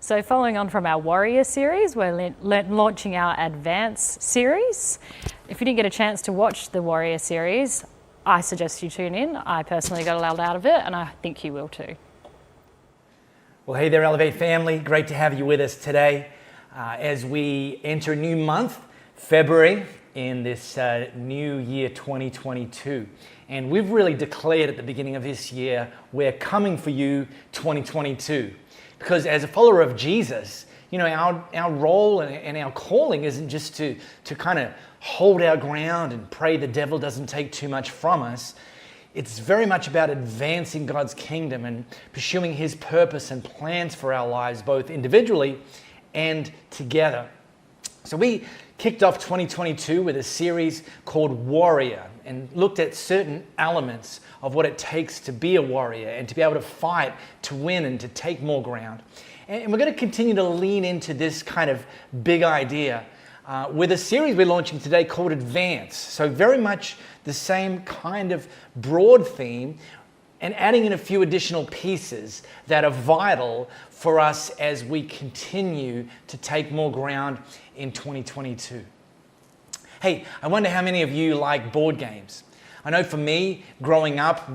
So following on from our Warrior series, we're launching our Advance series. If you didn't get a chance to watch the Warrior series, I suggest you tune in. I personally got a lot out of it, and I think you will too. Well, hey there, Elevate family. Great to have you with us today as we enter a new month, February, in this new year 2022. And we've really declared at the beginning of this year, we're coming for you 2022. Because as a follower of Jesus, you know, our role and our calling isn't just to kind of hold our ground and pray the devil doesn't take too much from us. It's very much about advancing God's kingdom and pursuing His purpose and plans for our lives, both individually and together. So we kicked off 2022 with a series called Warrior and looked at certain elements of what it takes to be a warrior and to be able to fight, to win, and to take more ground. And we're going to continue to lean into this kind of big idea with a series we're launching today called Advance. So very much the same kind of broad theme and adding in a few additional pieces that are vital for us as we continue to take more ground in 2022. Hey, I wonder how many of you like board games. I know for me, growing up,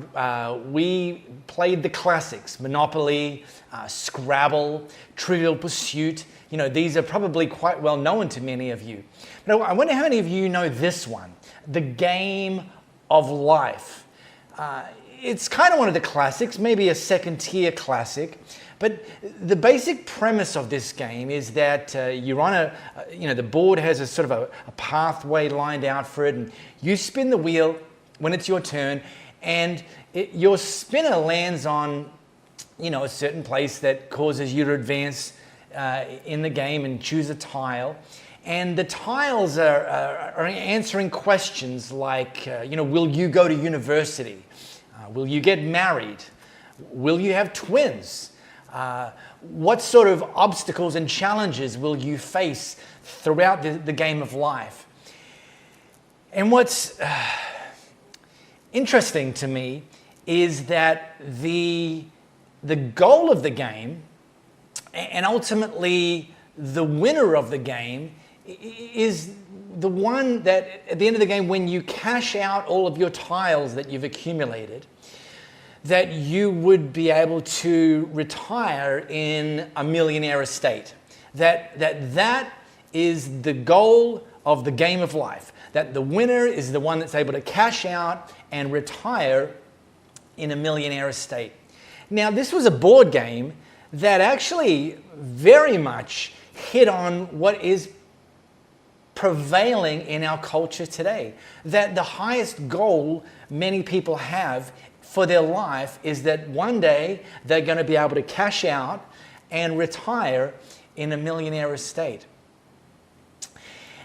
we played the classics, Monopoly, Scrabble, Trivial Pursuit. You know, these are probably quite well known to many of you. But I wonder how many of you know this one, The Game of Life. It's kind of one of the classics, maybe a second-tier classic. But the basic premise of this game is that you're on the board has a sort of a pathway lined out for it, and you spin the wheel when it's your turn, and your spinner lands on, you know, a certain place that causes you to advance in the game and choose a tile. And the tiles are answering questions like, will you go to university? Will you get married? Will you have twins? What sort of obstacles and challenges will you face throughout the game of life? And what's interesting to me is that the goal of the game, and ultimately the winner of the game, is the one that at the end of the game, when you cash out all of your tiles that you've accumulated, that you would be able to retire in a millionaire estate. That is the goal of the game of life. That the winner is the one that's able to cash out and retire in a millionaire estate. Now, this was a board game that actually very much hit on what is prevailing in our culture today. That the highest goal many people have for their life is that one day they're going to be able to cash out and retire in a millionaire estate.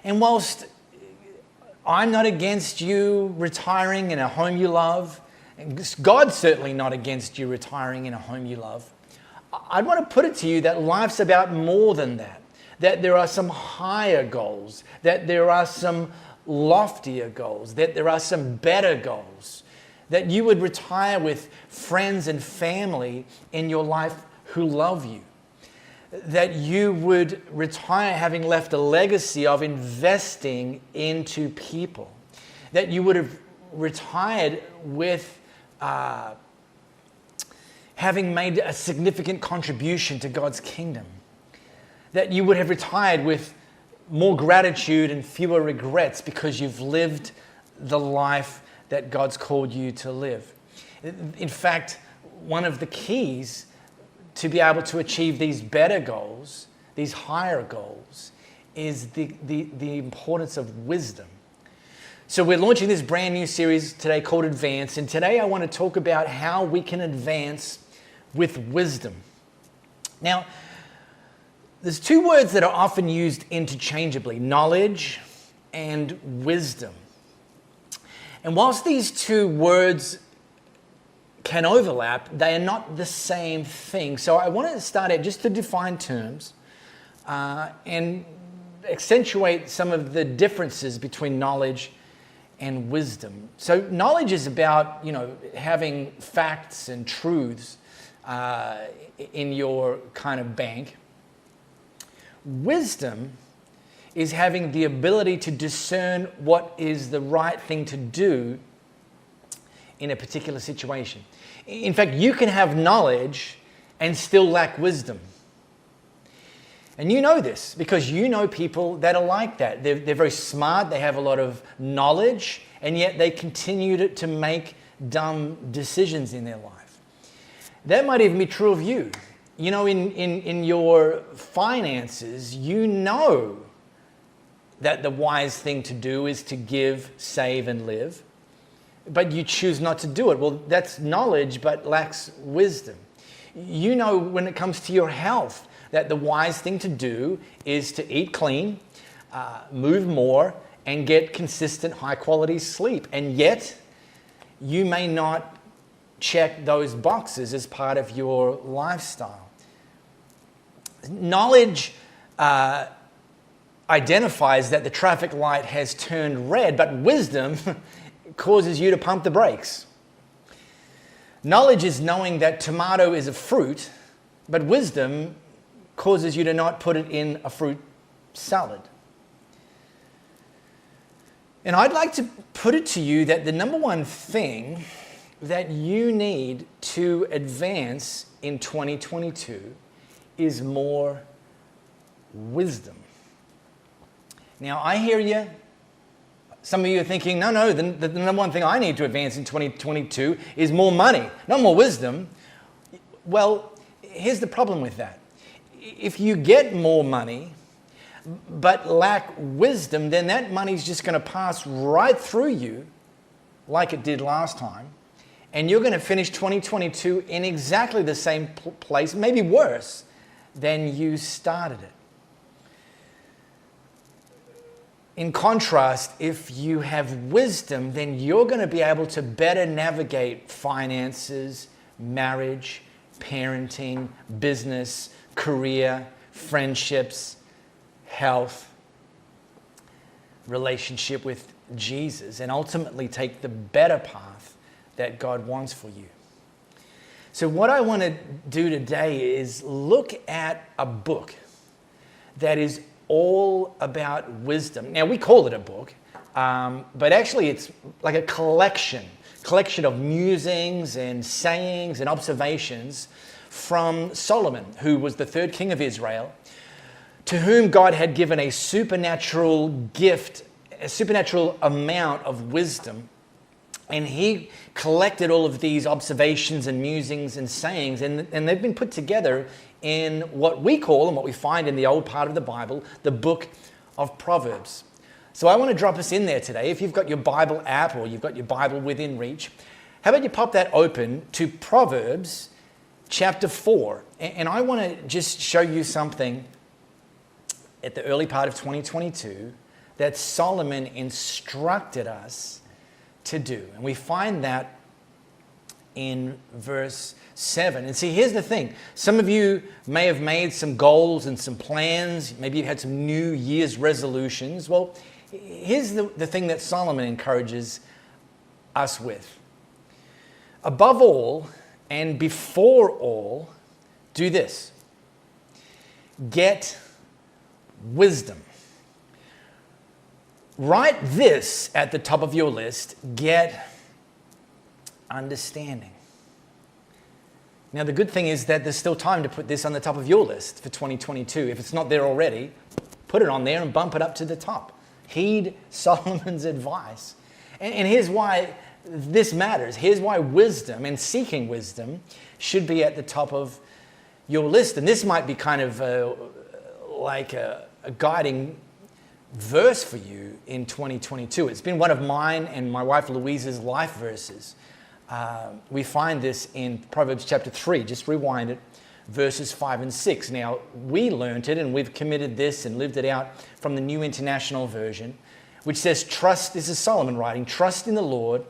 And whilst I'm not against you retiring in a home you love, and God's certainly not against you retiring in a home you love, I'd want to put it to you that life's about more than that. That there are some higher goals, that there are some loftier goals, that there are some better goals. That you would retire with friends and family in your life who love you. That you would retire having left a legacy of investing into people. That you would have retired with having made a significant contribution to God's kingdom. That you would have retired with more gratitude and fewer regrets because you've lived the life that God's called you to live. In fact, one of the keys to be able to achieve these better goals, these higher goals, is the importance of wisdom. So we're launching this brand new series today called Advance, and today I want to talk about how we can advance with wisdom. Now, there's two words that are often used interchangeably, knowledge and wisdom. And whilst these two words can overlap, they are not the same thing. So I want to start out just to define terms and accentuate some of the differences between knowledge and wisdom. So knowledge is about, having facts and truths in your kind of bank. Wisdom is having the ability to discern what is the right thing to do in a particular situation. In fact, you can have knowledge and still lack wisdom. And you know this because you know people that are like that. They're very smart, they have a lot of knowledge, and yet they continue to make dumb decisions in their life. That might even be true of you. You know, in your finances, you know that the wise thing to do is to give, save, and live, but you choose not to do it. Well, that's knowledge, but lacks wisdom. You know when it comes to your health that the wise thing to do is to eat clean, move more, and get consistent, high-quality sleep. And yet, you may not check those boxes as part of your lifestyle. Knowledge identifies that the traffic light has turned red, but wisdom causes you to pump the brakes. Knowledge is knowing that tomato is a fruit, but wisdom causes you to not put it in a fruit salad. And I'd like to put it to you that the number one thing that you need to advance in 2022 is more wisdom. Now, I hear you. Some of you are thinking, no, the number one thing I need to advance in 2022 is more money, not more wisdom. Well, here's the problem with that. If you get more money, but lack wisdom, then that money's just going to pass right through you like it did last time. And you're going to finish 2022 in exactly the same place, maybe worse, than you started it. In contrast, if you have wisdom, then you're going to be able to better navigate finances, marriage, parenting, business, career, friendships, health, relationship with Jesus, and ultimately take the better path that God wants for you. So what I want to do today is look at a book that is all about wisdom. Now, we call it a book, but actually it's like a collection of musings and sayings and observations from Solomon, who was the third king of Israel, to whom God had given a supernatural gift, a supernatural amount of wisdom. And he collected all of these observations and musings and sayings, and they've been put together in what we call, and what we find in the old part of the Bible, the book of Proverbs. So I want to drop us in there today. If you've got your Bible app or you've got your Bible within reach, how about you pop that open to Proverbs chapter 4. And I want to just show you something at the early part of 2022 that Solomon instructed us to do. And we find that in verse 7. And see, here's the thing. Some of you may have made some goals and some plans. Maybe you've had some New Year's resolutions. Well, here's the thing that Solomon encourages us with. Above all and before all, do this. Get wisdom. Write this at the top of your list. Get understanding. Now, the good thing is that there's still time to put this on the top of your list for 2022. If it's not there already, put it on there and bump it up to the top. Heed Solomon's advice. And here's why this matters. Here's why wisdom and seeking wisdom should be at the top of your list. And this might be kind of like a guiding verse for you in 2022. It's been one of mine and my wife Louise's life verses. We find this in Proverbs chapter 3. Just rewind it, verses 5 and 6. Now, we learned it and we've committed this and lived it out from the New International Version, which says, trust, this is Solomon writing, trust in the Lord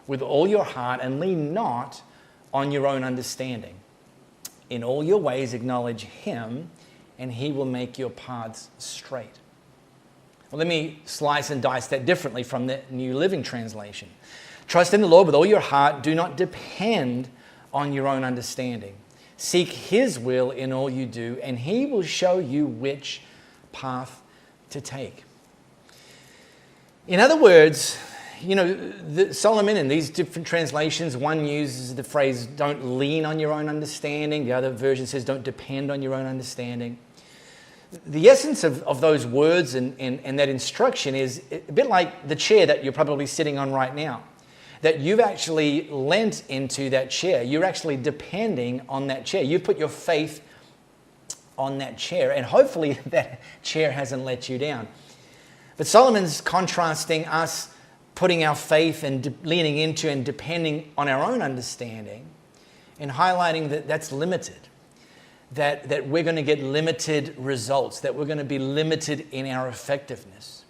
with all your heart and lean not on your own understanding. In all your ways acknowledge him and he will make your paths straight. Well, let me slice and dice that differently from the New Living Translation. Trust in the Lord with all your heart. Do not depend on your own understanding. Seek his will in all you do, and he will show you which path to take. In other words, Solomon in these different translations, one uses the phrase, don't lean on your own understanding. The other version says, don't depend on your own understanding. The essence of those words and that instruction is a bit like the chair that you're probably sitting on right now. That you've actually lent into that chair. You're actually depending on that chair. You've put your faith on that chair, and hopefully that chair hasn't let you down. But Solomon's contrasting us putting our faith and leaning into and depending on our own understanding, and highlighting that that's limited, that we're going to get limited results, that we're going to be limited in our effectiveness.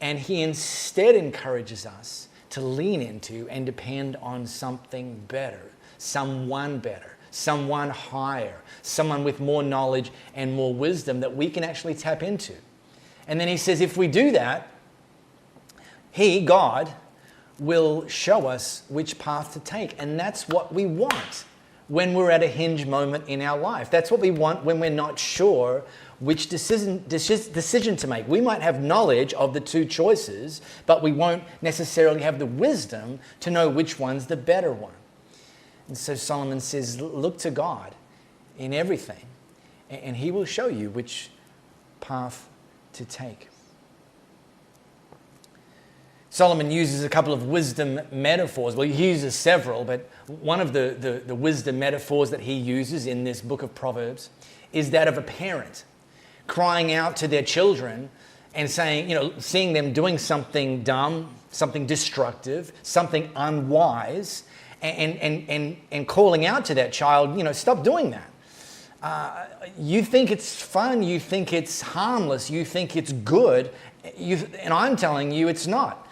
And he instead encourages us to lean into and depend on something better, someone higher, someone with more knowledge and more wisdom that we can actually tap into. And then he says, if we do that, he, God, will show us which path to take. And that's what we want when we're at a hinge moment in our life. That's what we want when we're not sure which decision to make. We might have knowledge of the two choices, but we won't necessarily have the wisdom to know which one's the better one. And so Solomon says, look to God in everything, and he will show you which path to take. Solomon uses a couple of wisdom metaphors. Well, he uses several, but one of the wisdom metaphors that he uses in this book of Proverbs is that of a parent crying out to their children and saying, seeing them doing something dumb, something destructive, something unwise, and calling out to that child, stop doing that. You think it's fun, you think it's harmless, you think it's good, and I'm telling you it's not.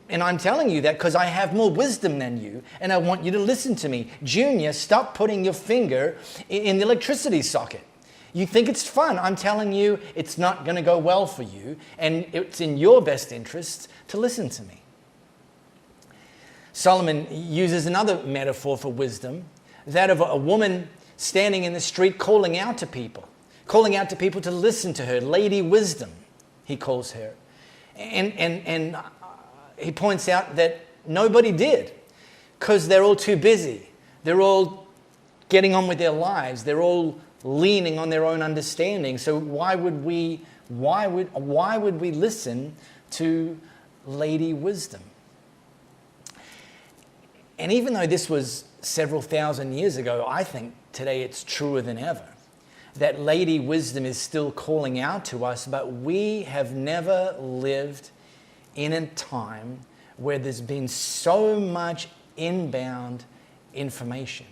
And I'm telling you that because I have more wisdom than you, and I want you to listen to me. Junior, stop putting your finger in the electricity socket. You think it's fun. I'm telling you it's not going to go well for you, and it's in your best interest to listen to me. Solomon uses another metaphor for wisdom, that of a woman standing in the street calling out to people to listen to her. Lady Wisdom, he calls her. And he points out that nobody did, because they're all too busy. They're all getting on with their lives. They're all leaning on their own understanding. So why would we listen to Lady Wisdom? And even though this was several thousand years ago, I think today it's truer than ever. That Lady Wisdom is still calling out to us, but we have never lived in a time where there's been so much inbound information.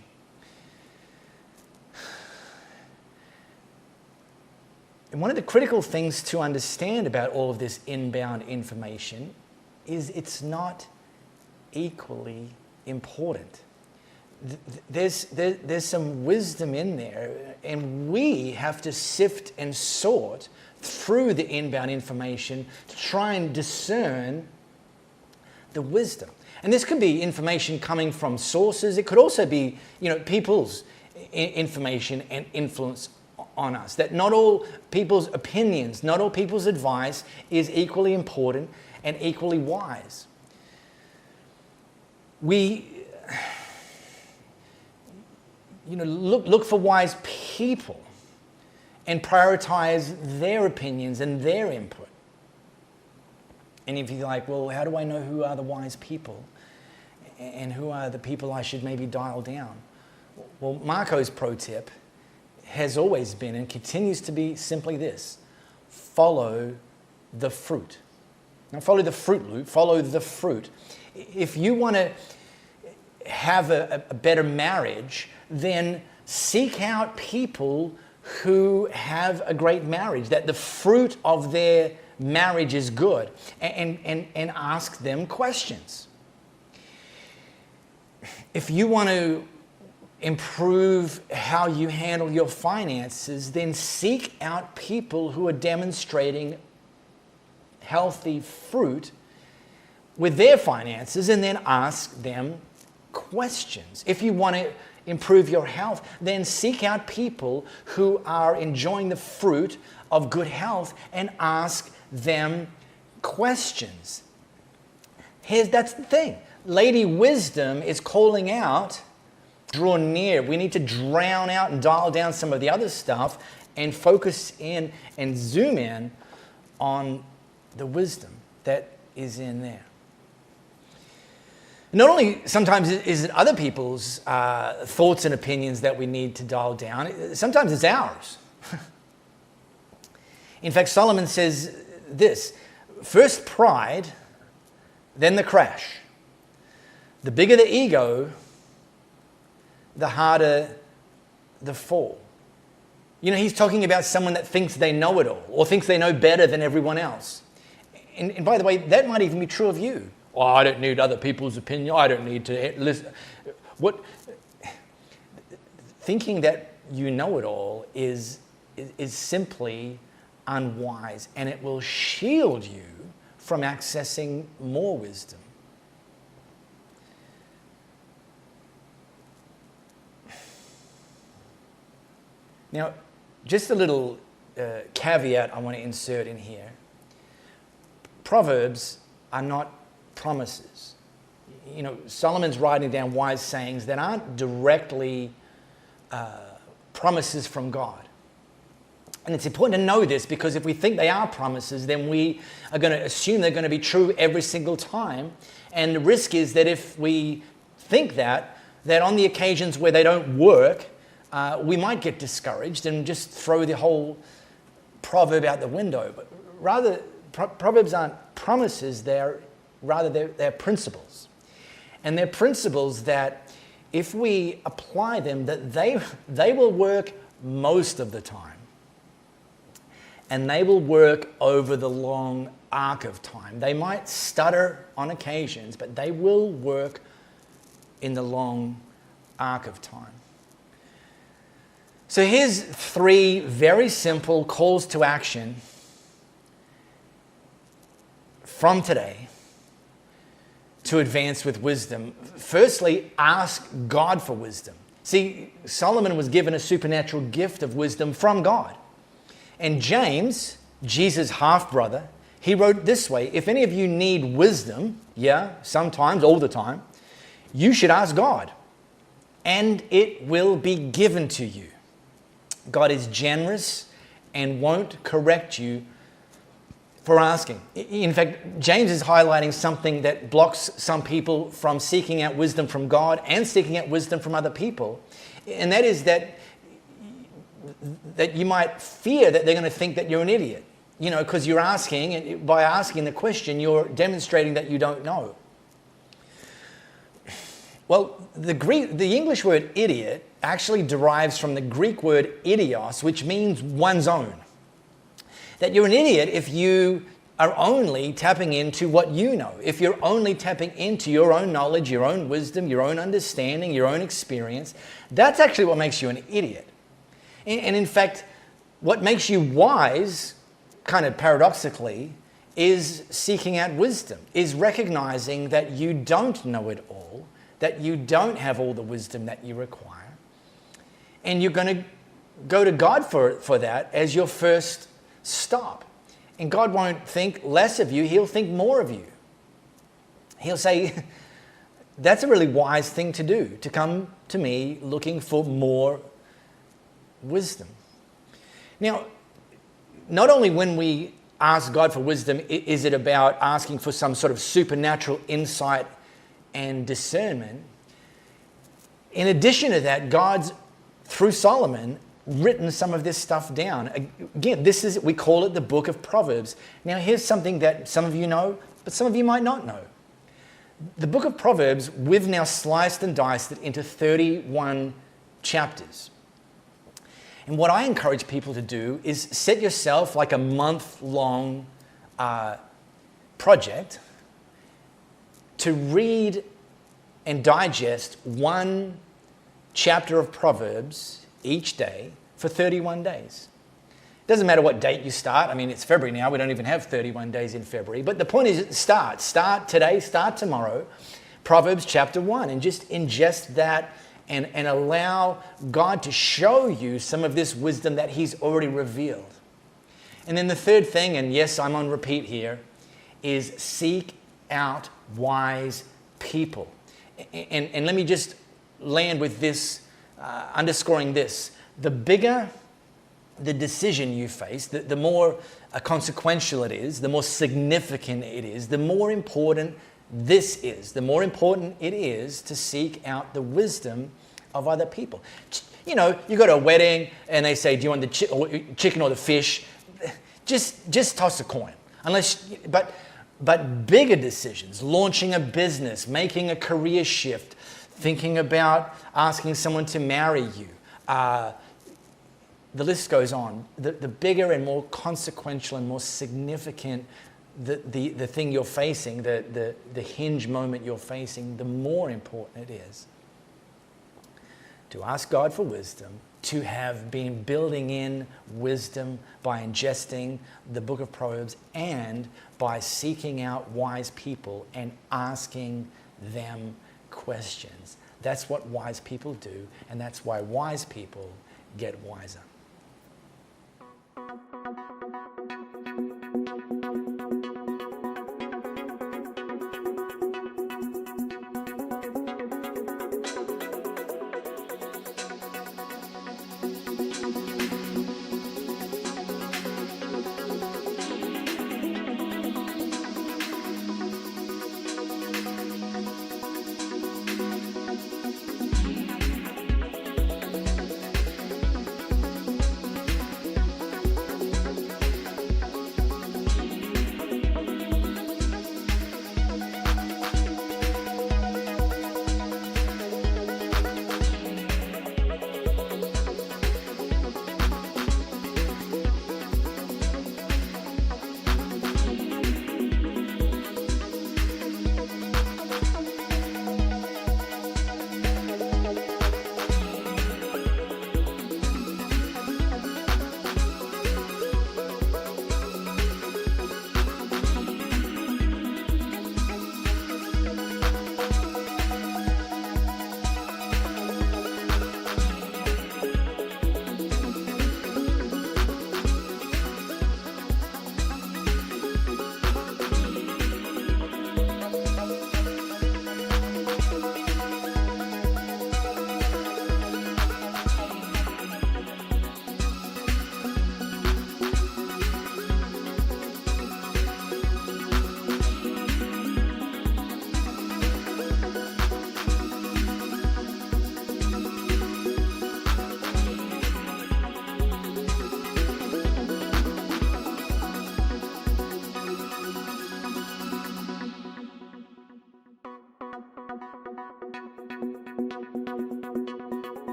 And one of the critical things to understand about all of this inbound information is it's not equally important. There's some wisdom in there, and we have to sift and sort through the inbound information to try and discern the wisdom. And this could be information coming from sources. It could also be, people's information and influence on us. That not all people's opinions, not all people's advice is equally important and equally wise. We look for wise people and prioritize their opinions and their input. And if you're like, well, how do I know who are the wise people and who are the people I should maybe dial down? Well, Marco's pro tip has always been and continues to be simply this: follow the fruit. Now, follow the Fruit Loop, follow the fruit. If you want to have a better marriage, then seek out people who have a great marriage, that the fruit of their marriage is good, and ask them questions. If you want to improve how you handle your finances, then seek out people who are demonstrating healthy fruit with their finances, and then ask them questions. If you want to improve your health, then seek out people who are enjoying the fruit of good health and ask them questions. That's the thing. Lady Wisdom is calling out, draw near. We need to drown out and dial down some of the other stuff and focus in and zoom in on the wisdom that is in there. Not only sometimes is it other people's thoughts and opinions that we need to dial down, sometimes it's ours. In fact, Solomon says this: first pride, then the crash. The bigger the ego, the harder the fall. You know, he's talking about someone that thinks they know it all or thinks they know better than everyone else. And by the way, that might even be true of you. Oh, I don't need other people's opinion. I don't need to listen. Thinking that you know it all is simply unwise, and it will shield you from accessing more wisdom. Now, just a little caveat I want to insert in here. Proverbs are not promises. You know, Solomon's writing down wise sayings that aren't directly promises from God. And it's important to know this, because if we think they are promises, then we are going to assume they're going to be true every single time. And the risk is that if we think that on the occasions where they don't work, we might get discouraged and just throw the whole proverb out the window. But rather, proverbs aren't promises, they're principles. And they're principles that if we apply them, that they will work most of the time. And they will work over the long arc of time. They might stutter on occasions, but they will work in the long arc of time. So here's 3 very simple calls to action from today to advance with wisdom. Firstly, ask God for wisdom. See, Solomon was given a supernatural gift of wisdom from God. And James, Jesus' half-brother, he wrote this way: if any of you need wisdom, sometimes, all the time, you should ask God, and it will be given to you. God is generous and won't correct you for asking. In fact, James is highlighting something that blocks some people from seeking out wisdom from God and seeking out wisdom from other people. And that is that you might fear that they're going to think that you're an idiot. You know, because you're asking, and by asking the question, you're demonstrating that you don't know. Well, the English word idiot actually derives from the Greek word idios, which means one's own. That you're an idiot if you are only tapping into what you know. If you're only tapping into your own knowledge, your own wisdom, your own understanding, your own experience, that's actually what makes you an idiot. And in fact, what makes you wise, kind of paradoxically, is seeking out wisdom, is recognizing that you don't know it all, that you don't have all the wisdom that you require. And you're going to go to God for that as your first stop. And God won't think less of you, he'll think more of you. He'll say, that's a really wise thing to do, to come to me looking for more wisdom. Now, not only when we ask God for wisdom is it about asking for some sort of supernatural insight and discernment. In addition to that, God's, through Solomon, written some of this stuff down. Again, we call it the book of Proverbs. Now, here's something that some of you know, but some of you might not know. The book of Proverbs, we've now sliced and diced it into 31 chapters. And what I encourage people to do is set yourself like a month-long project to read and digest one chapter of Proverbs each day for 31 days. It doesn't matter what date you start. I mean, it's February now. We don't even have 31 days in February. But the point is, start today, start tomorrow, Proverbs chapter 1, and just ingest that and allow God to show you some of this wisdom that He's already revealed. And then the third thing, and yes, I'm on repeat here, is seek out wise people. And let me just land with this, underscoring this. The bigger the decision you face, the more consequential it is, the more significant it is, the more important this is. The more important it is to seek out the wisdom of other people. You know, you go to a wedding and they say, do you want the chicken or the fish? Just toss a coin. But bigger decisions, launching a business, making a career shift, thinking about asking someone to marry you, the list goes on. The bigger and more consequential and more significant the thing you're facing, the hinge moment you're facing, the more important it is to ask God for wisdom, to have been building in wisdom by ingesting the book of Proverbs and by seeking out wise people and asking them questions. That's what wise people do, and that's why wise people get wiser.